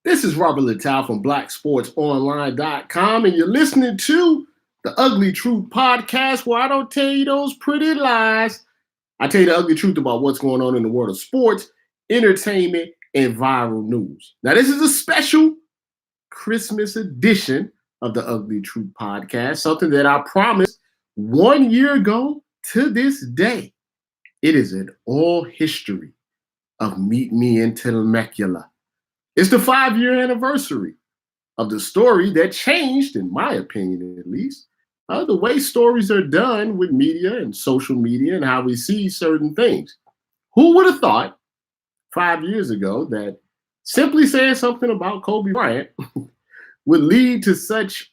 This is Robert Littal from BlackSportsOnline.com, and you're listening to the Ugly Truth Podcast, where I don't tell you those pretty lies. I tell you the ugly truth about what's going on in the world of sports, entertainment, and viral news. Now, this is a special Christmas edition of the Ugly Truth Podcast, something that I promised 1 year ago to this day. It is an all history of Meet Me in Temecula. It's the 5-year anniversary of the story that changed, in my opinion at least, the way stories are done with media and social media and how we see certain things. Who would have thought 5 years ago that simply saying something about Kobe Bryant would lead to such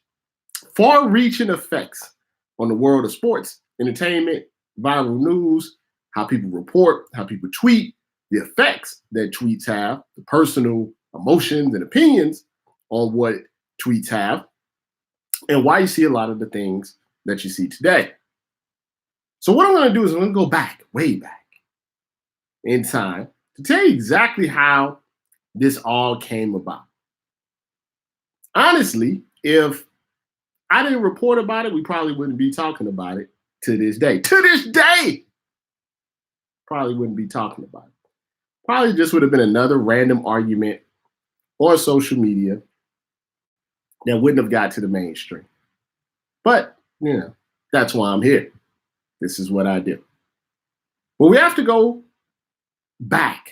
far-reaching effects on the world of sports, entertainment, viral news, how people report, how people tweet, the effects that tweets have, the personal emotions and opinions on what tweets have, and why you see a lot of the things that you see today. So what I'm going to do is I'm going to go back, way back in time to tell you exactly how this all came about. Honestly, if I didn't report about it, we probably wouldn't be talking about it to this day. To this day, probably wouldn't be talking about it. Probably just would have been another random argument on social media that wouldn't have got to the mainstream. But, that's why I'm here. This is what I do. Well, we have to go back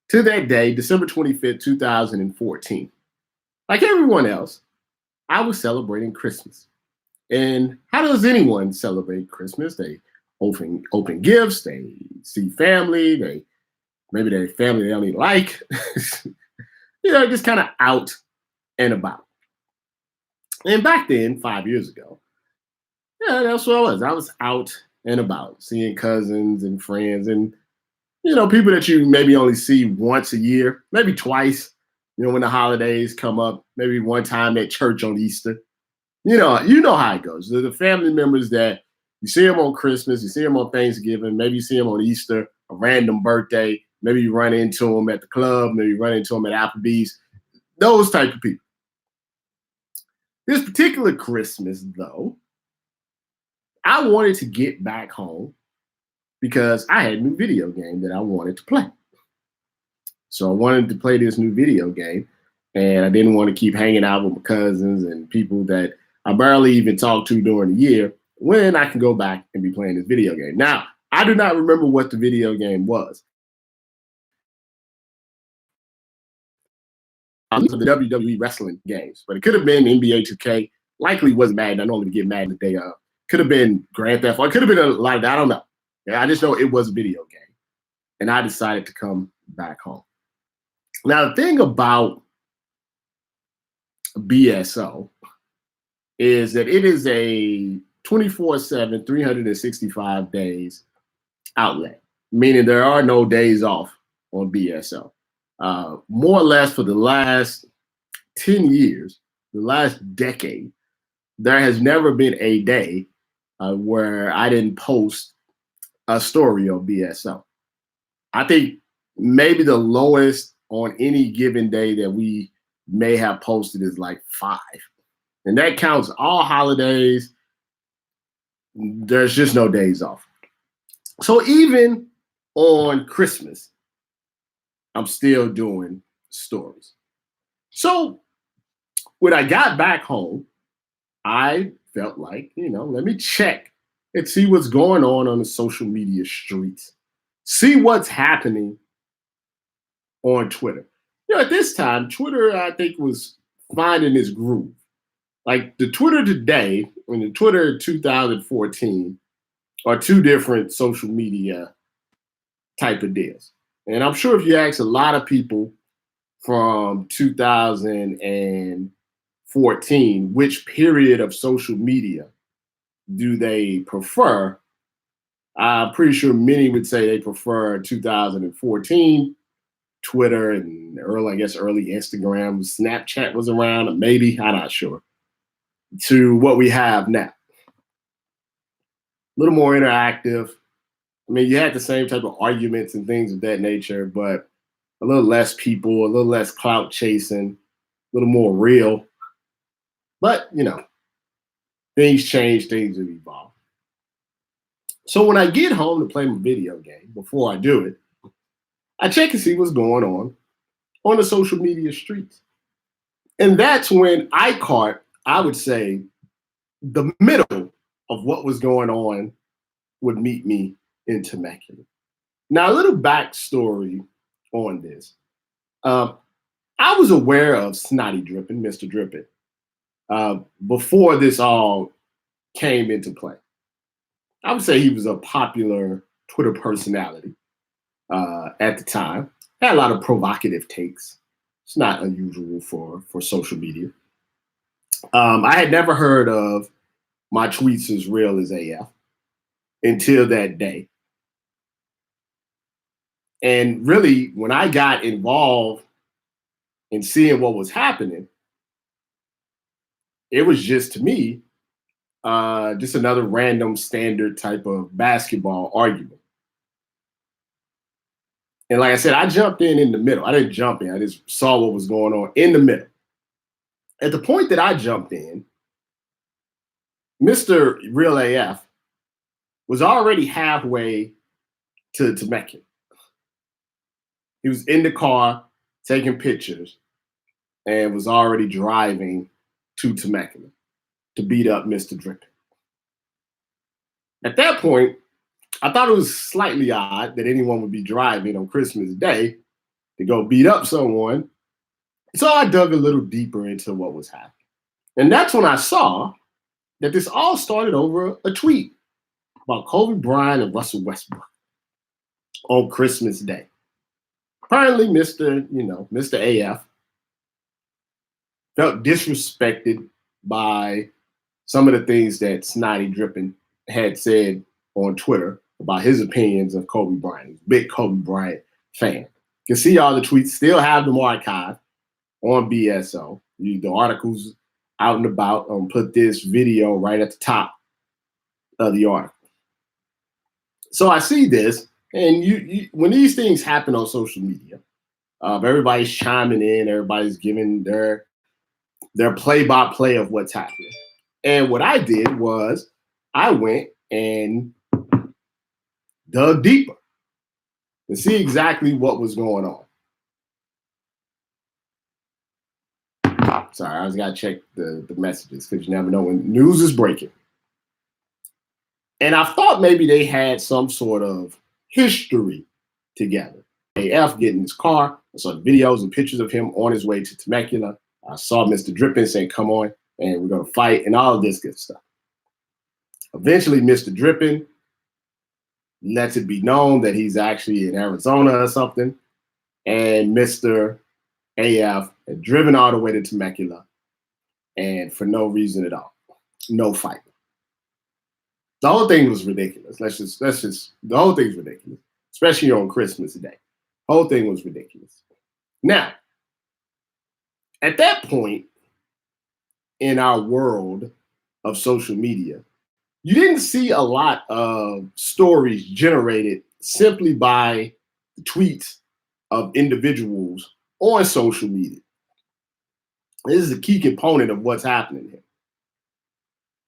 to that day, December 25th, 2014. Like everyone else, I was celebrating Christmas. And how does anyone celebrate Christmas? They open gifts, they see family, maybe their family they only like. Just kind of out and about. And back then, 5 years ago, that's what I was. I was out and about, seeing cousins and friends and, people that you maybe only see once a year, maybe twice, when the holidays come up, maybe one time at church on Easter. You know how it goes. The family members that you see them on Christmas, you see them on Thanksgiving, maybe you see them on Easter, a random birthday, maybe you run into them at the club, maybe you run into them at Applebee's, those type of people. This particular Christmas, though, I wanted to get back home because I had a new video game that I wanted to play. So I wanted to play this new video game, and I didn't want to keep hanging out with my cousins and people that I barely even talk to during the year when I can go back and be playing this video game. Now, I do not remember what the video game was. For the WWE wrestling games, but it could have been NBA 2K. Likely wasn't Madden. I normally get Madden the day of. Could have been Grand Theft Auto. It could have been a lot of that. I don't know. I just know it was a video game, and I decided to come back home. Now, the thing about BSO is that it is a 24/7, 365 days outlet, meaning there are no days off on BSO. More or less for the last 10 years, the last decade, there has never been a day where I didn't post a story on BSO. I think maybe the lowest on any given day that we may have posted is like 5. And that counts all holidays. There's just no days off. So even on Christmas, I'm still doing stories. So when I got back home, I felt like, let me check and see what's going on the social media streets. See what's happening on Twitter. At this time, Twitter, I think, was finding its groove. Like the Twitter today and the Twitter 2014 are two different social media type of deals. And I'm sure if you ask a lot of people from 2014, which period of social media do they prefer, I'm pretty sure many would say they prefer 2014, Twitter, and early Instagram, Snapchat was around, or maybe, I'm not sure, to what we have now. A little more interactive. I mean, you had the same type of arguments and things of that nature, but a little less people, a little less clout chasing, a little more real. But, things change, things have evolved. So when I get home to play my video game, before I do it, I check and see what's going on the social media streets. And that's when I caught, I would say, the middle of what was going on would meet me in Temecula. Now, a little backstory on this. Uh, I was aware of Snotty Drippin, Mr. Drippin, before this all came into play. I would say he was a popular Twitter personality at the time. Had a lot of provocative takes. It's not unusual for social media. I had never heard of my tweets as real as AF until that day. And really, when I got involved in seeing what was happening, it was just, to me, just another random standard type of basketball argument. And like I said, I jumped in the middle. I didn't jump in. I just saw what was going on in the middle. At the point that I jumped in, Mr. Real AF was already halfway to Temecula. He was in the car taking pictures and was already driving to Temecula to beat up Mr. Drippin. At that point, I thought it was slightly odd that anyone would be driving on Christmas Day to go beat up someone. So I dug a little deeper into what was happening. And that's when I saw that this all started over a tweet about Kobe Bryant and Russell Westbrook on Christmas Day. Apparently, Mr. AF felt disrespected by some of the things that Snotty Drippin had said on Twitter about his opinions of Kobe Bryant. He's a big Kobe Bryant fan. You can see all the tweets, still have them archived on BSO. The article's out and about. Put this video right at the top of the article. So I see this, and you when these things happen on social media, everybody's chiming in, everybody's giving their play-by-play of what's happening. And what I did was I went and dug deeper to see exactly what was going on. Sorry, I just got to check the messages because you never know when news is breaking. And I thought maybe they had some sort of history together. AF getting in his car. I saw the videos and pictures of him on his way to Temecula. I saw Mr. Drippin saying, come on, and we're going to fight and all of this good stuff. Eventually, Mr. Drippin lets it be known that he's actually in Arizona or something. And Mr. AF had driven all the way to Temecula and for no reason at all. No fight. The whole thing was ridiculous. The whole thing's ridiculous, especially on Christmas Day. The whole thing was ridiculous. Now, at that point in our world of social media, you didn't see a lot of stories generated simply by the tweets of individuals on social media. This is a key component of what's happening here.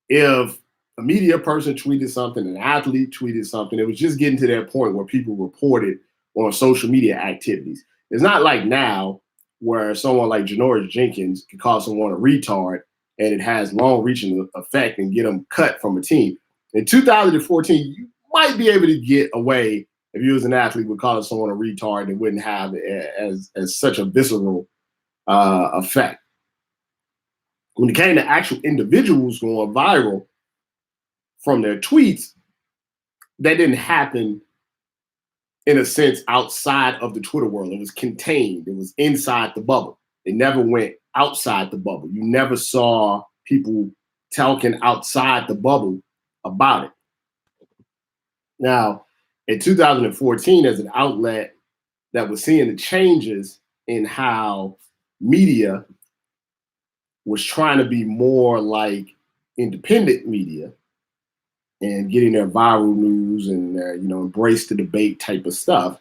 If a media person tweeted something, an athlete tweeted something, it was just getting to that point where people reported on social media activities. It's not like now where someone like Janoris Jenkins can call someone a retard and it has long-reaching effect and get them cut from a team. In 2014, you might be able to get away if you was an athlete with calling someone a retard and wouldn't have as such a visceral effect. When it came to actual individuals going viral from their tweets, that didn't happen in a sense outside of the Twitter world. It was contained. It was inside the bubble. It never went outside the bubble. You never saw people talking outside the bubble about it. Now, in 2014, as an outlet that was seeing the changes in how media was trying to be more like independent media and getting their viral news and their, embrace the debate type of stuff,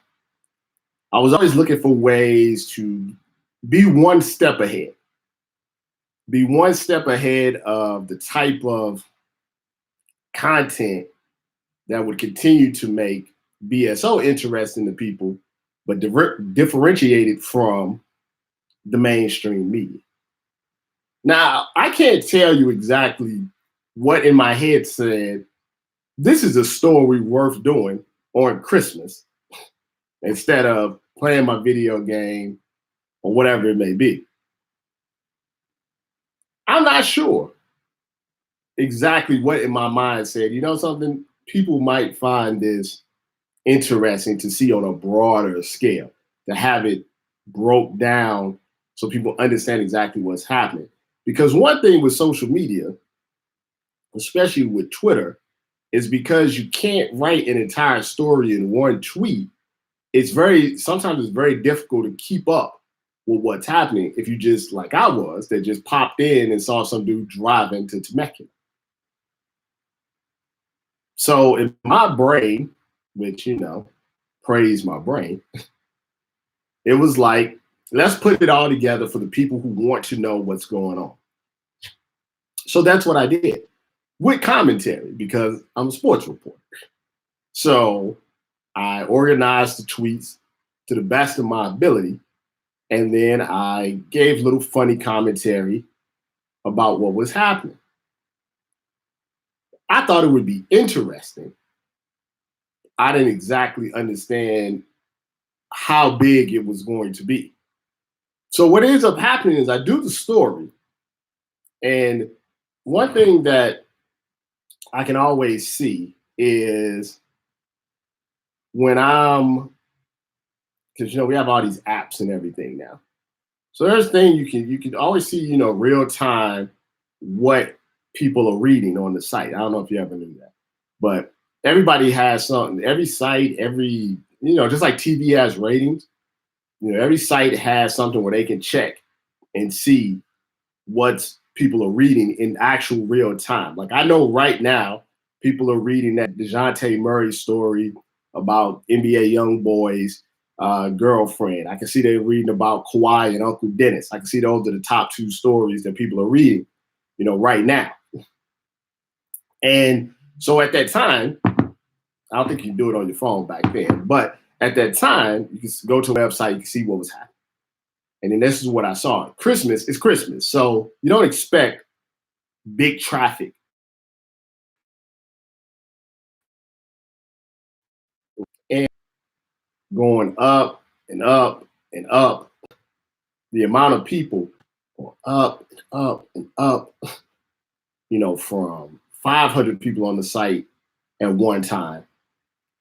I was always looking for ways to be one step ahead, be one step ahead of the type of content that would continue to make BSO interesting to people, but differentiated from the mainstream media. Now, I can't tell you exactly what in my head said, this is a story worth doing on Christmas instead of playing my video game or whatever it may be. I'm not sure exactly what in my mind said, you know something, people might find this interesting to see on a broader scale, to have it broke down so people understand exactly what's happening. Because one thing with social media, especially with Twitter, is because you can't write an entire story in one tweet. Sometimes it's very difficult to keep up with what's happening if you just, like I was, that just popped in and saw some dude driving to Temecula. So in my brain, which, praise my brain, it was like, let's put it all together for the people who want to know what's going on. So that's what I did with commentary, because I'm a sports reporter. So I organized the tweets to the best of my ability, and then I gave little funny commentary about what was happening. I thought it would be interesting. I didn't exactly understand how big it was going to be. So what ends up happening is I do the story, and one thing that I can always see is when because we have all these apps and everything now. So there's a thing you can always see, real time what people are reading on the site. I don't know if you ever knew that, but everybody has something. Every site, just like TV has ratings, every site has something where they can check and see what people are reading in actual real time. Like I know right now, people are reading that DeJounte Murray story about NBA young boys girlfriend. I can see they're reading about Kawhi and Uncle Dennis. I can see those are the top two stories that people are reading, right now. And so at that time, I don't think you could do it on your phone back then, but at that time, you can go to a website, you can see what was happening. And then this is what I saw. Christmas is Christmas. So you don't expect big traffic. And going up and up and up, the amount of people going up and up and up, from 500 people on the site at one time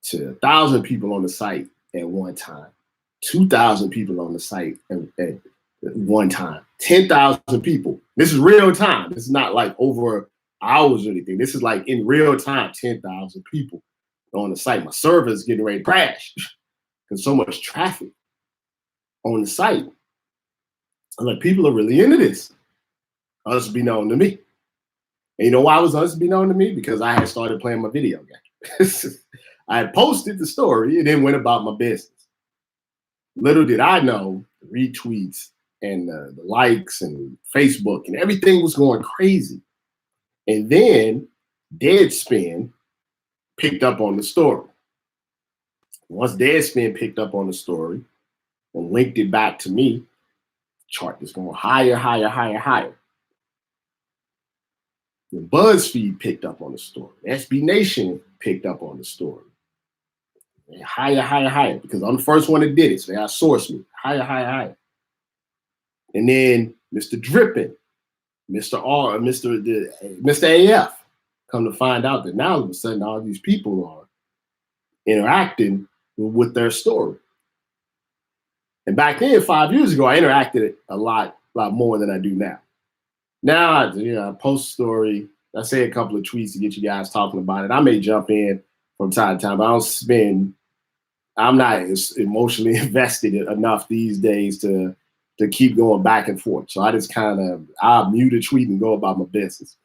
to 1,000 people on the site at one time, 2,000 people on the site at one time, 10,000 people. This is real time. This is not like over hours or anything. This is like in real time, 10,000 people on the site. My server is getting ready to crash because so much traffic on the site. I'm like, people are really into this. Unbeknown to me. And you know why it was unbeknown to me? Because I had started playing my video game. I had posted the story and then went about my business. Little did I know, the retweets and the likes and Facebook and everything was going crazy. And then Deadspin picked up on the story. Once Deadspin picked up on the story and linked it back to me, the chart is going higher, higher, higher, higher. The BuzzFeed picked up on the story. SB Nation picked up on the story. And higher, higher, higher, because I'm the first one that did it. So they outsourced me. Higher, higher, higher. And then Mr. Drippin, Mr. AF, come to find out that now all of a sudden all these people are interacting with their story. And back then, 5 years ago, I interacted a lot more than I do now. Now, I post a story, I say a couple of tweets to get you guys talking about it. I may jump in from time to time, but I'm not as emotionally invested enough these days to keep going back and forth. So I just I'll mute a tweet and go about my business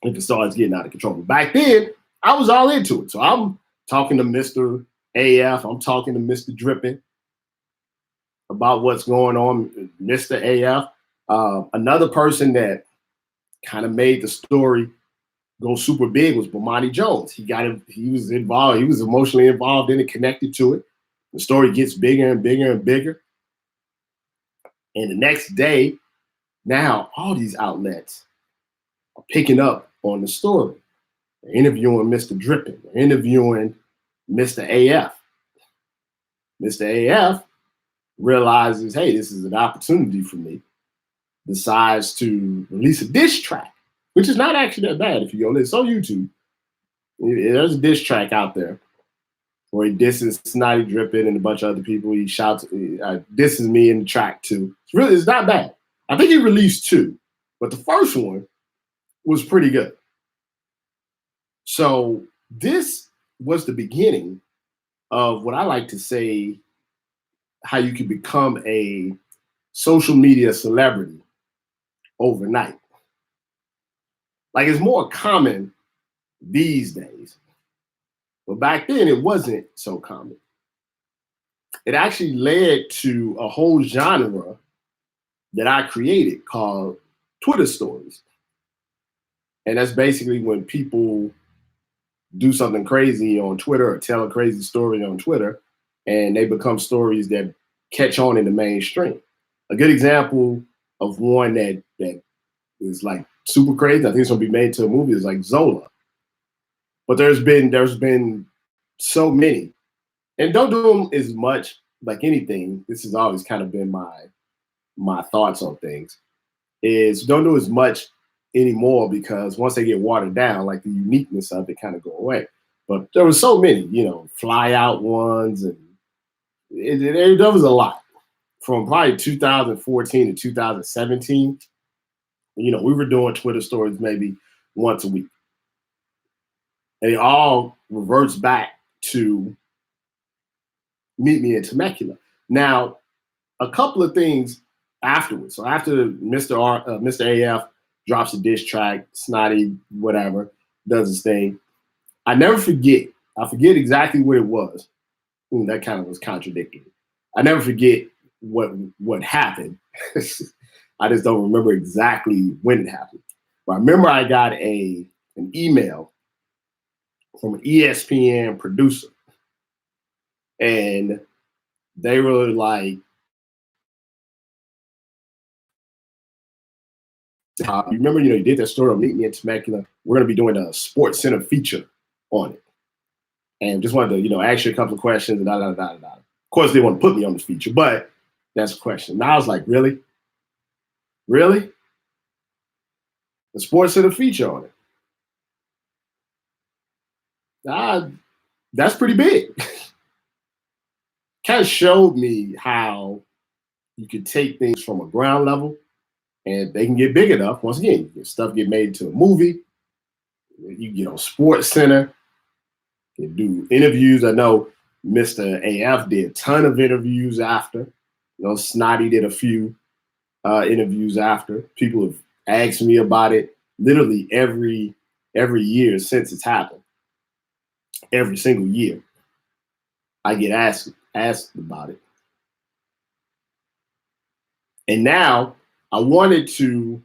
if it starts getting out of control. But back then, I was all into it. So I'm talking to Mr. AF, I'm talking to Mr. Drippin, about what's going on, Mr. AF. Another person that kind of made the story go super big was Bomani Jones. He was involved, he was emotionally involved in it, connected to it. The story gets bigger and bigger and bigger. And the next day, now all these outlets are picking up on the story. They're interviewing Mr. Drippin, they're interviewing Mr. AF. Mr. AF realizes, hey, this is an opportunity for me, decides to release a diss track, which is not actually that bad if you go listen. It's on YouTube. There's a diss track out there where he disses Snotty Drippin and a bunch of other people. He shouts, disses me in the track too. It's not bad. I think he released two, but the first one was pretty good. So this was the beginning of what I like to say, how you can become a social media celebrity overnight. Like, it's more common these days, but back then it wasn't so common. It actually led to a whole genre that I created called Twitter stories. And that's basically when people do something crazy on Twitter or tell a crazy story on Twitter, and they become stories that catch on in the mainstream. A good example of one that is like super crazy, I think it's gonna be made to a movie, is like Zola. But there's been so many, and don't do them as much. Like anything, this has always kind of been my thoughts on things, is don't do as much anymore, because once they get watered down, like the uniqueness of it kind of go away. But there was so many, fly out ones, and there was a lot from probably 2014 to 2017. We were doing Twitter stories maybe once a week, and it all reverts back to Meet Me in Temecula. Now, a couple of things afterwards. So after Mr. AF drops a diss track, Snotty, whatever, does his thing, I never forget. I forget exactly what it was. That kind of was contradictory. I never forget what happened. I just don't remember exactly when it happened. But I remember I got an email from an ESPN producer, and they were like, you remember, you did that story on Meet Me in Temecula. We're going to be doing a Sports Center feature on it. And just wanted to, ask you a couple of questions and da. Of course, they want to put me on the feature, but that's a question. Now I was like, really? Really? The Sports Center feature on it? That's pretty big. Kind of showed me how you could take things from a ground level and they can get big enough. Once again, stuff get made into a movie. You get on Sports Center. You do interviews. I know Mr. AF did a ton of interviews after. Snotty did a few interviews after. People have asked me about it literally every year since it's happened. Every single year, I get asked about it. And now I wanted to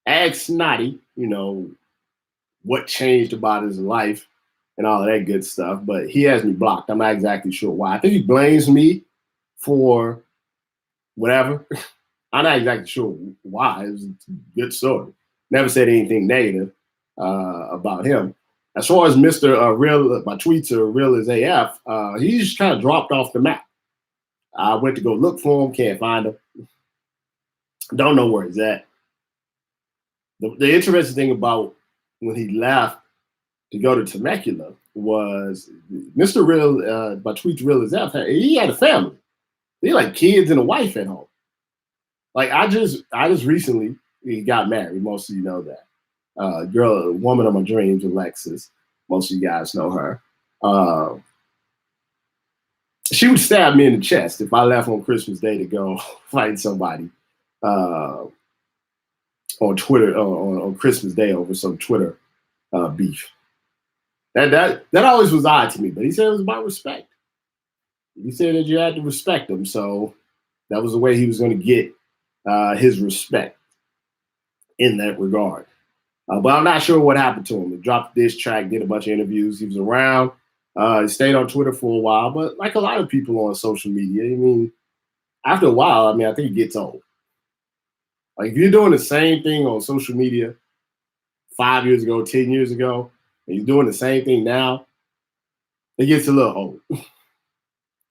ask Snotty, what changed about his life and all of that good stuff, but he has me blocked. I'm not exactly sure why. I think he blames me for whatever. I'm not exactly sure why. It was a good story. Never said anything negative about him. As far as Mr. Real, my tweets are real as AF, he's kind of dropped off the map. I went to go look for him, can't find him. Don't know where he's at. The interesting thing about when he left to go to Temecula was Mr. Real, my tweets real as AF, he had a family. He had like kids and a wife at home. Like I just recently got married. Most of you know that. Woman of my dreams, Alexis. Most of you guys know her. She would stab me in the chest if I left on Christmas Day to go fight somebody on Twitter on Christmas Day over some Twitter beef. That always was odd to me. But he said it was about respect. He said that you had to respect them. So That was the way he was going to get his respect in that regard. But I'm not sure what happened to him. He dropped this track, did a bunch of interviews. He was around. He stayed on Twitter for a while, but like a lot of people on social media, I mean, after a while, I mean, I think it gets old. Like if you're doing the same thing on social media 5 years ago, 10 years ago, and you're doing the same thing now, it gets a little old.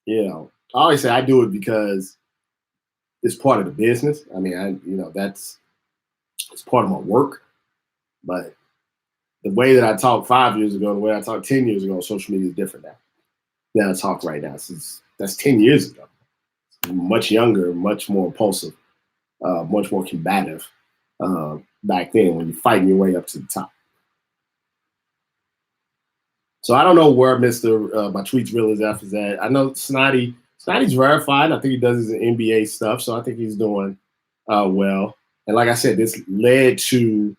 You know, I always say I do it because it's part of the business. I mean, it's part of my work. But the way that I talked 5 years ago, the way I talked 10 years ago on social media is different now than I talk right now. Since that's 10 years ago. Much younger, much more impulsive, much more combative back then when you're fighting your way up to the top. So I don't know where Mr. My tweets real as F is at. I know Snotty's verified. I think he does his NBA stuff, so I think he's doing well. And like I said, this led to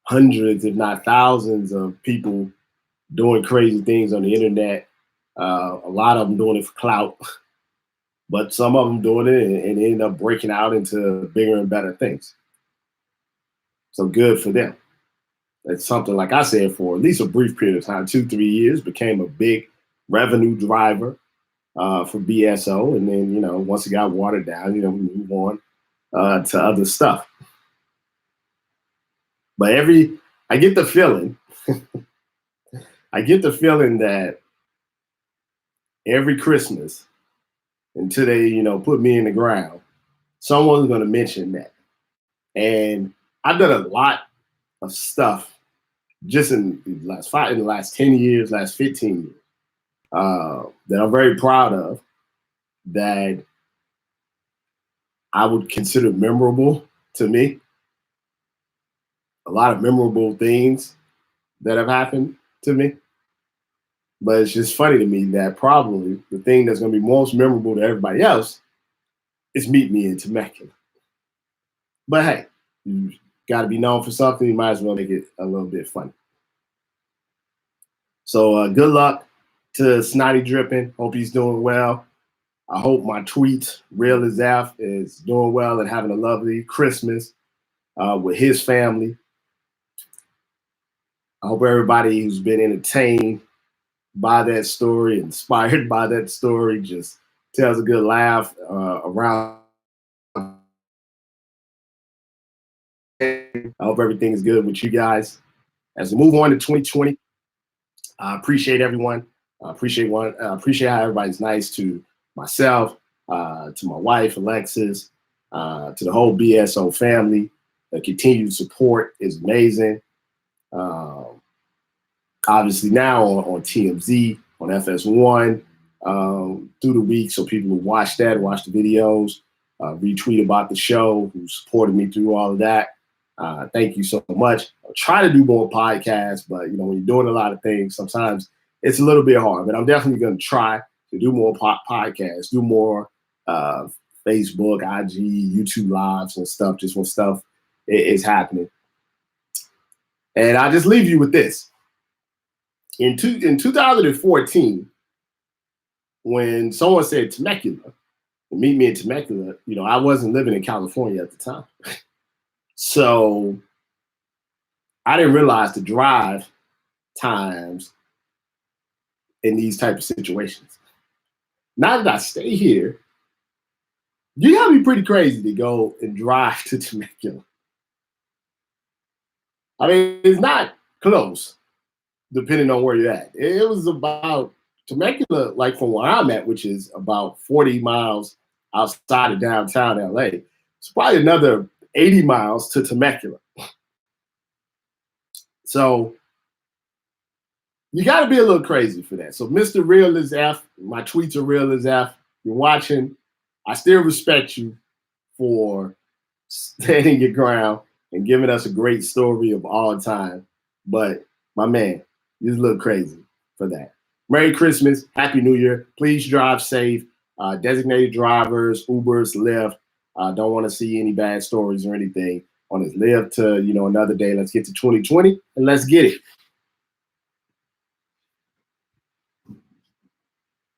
hundreds, if not thousands, of people doing crazy things on the internet. A lot of them doing it for clout, but some of them doing it and ended up breaking out into bigger and better things. So good for them. It's something, like I said, for at least a brief period of time, 2-3 years, became a big revenue driver for BSO. And then, once it got watered down, we move on to other stuff. But I get the feeling, that every Christmas, until they, put me in the ground, someone's going to mention that. And I've done a lot of stuff just in the last 10 years, last 15 years, that I'm very proud of, that I would consider memorable to me. A lot of memorable things that have happened to me. But it's just funny to me that probably the thing that's going to be most memorable to everybody else is Meet Me in Temecula. But hey, you got to be known for something. You might as well make it a little bit funny. So good luck to Snotty Drippin'. Hope he's doing well. I hope my tweet, Real as F, is doing well and having a lovely Christmas with his family. I hope everybody who's been entertained by that story, inspired by that story, just tells a good laugh around. I hope everything is good with you guys. As we move on to 2020, I appreciate everyone. I appreciate how everybody's nice to myself, to my wife, Alexis, to the whole BSO family. The continued support is amazing. Obviously now on TMZ, on FS1, through the week, so people who watch the videos, retweet about the show, who supported me through all of that. Thank you so much. I'll try to do more podcasts, but when you're doing a lot of things, sometimes it's a little bit hard. But I'm definitely going to try to do more podcasts, do more Facebook, IG, YouTube lives and stuff, just when stuff is happening. And I just leave you with this. In 2014, when someone said Temecula, Meet Me in Temecula, I wasn't living in California at the time. So I didn't realize the drive times in these type of situations. Now that I stay here, you gotta be pretty crazy to go and drive to Temecula. I mean, it's not close, depending on where you're at. It was about Temecula, like from where I'm at, which is about 40 miles outside of downtown LA. It's probably another 80 miles to Temecula. So you got to be a little crazy for that. So Mr. Real as F, my tweets are real as F. You're watching. I still respect you for standing your ground and giving us a great story of all time. But my man, you're a little crazy for that. Merry Christmas. Happy New Year. Please drive safe. Designated drivers, Ubers, Lyft. Don't want to see any bad stories or anything on this. Live to, another day. Let's get to 2020 and let's get it.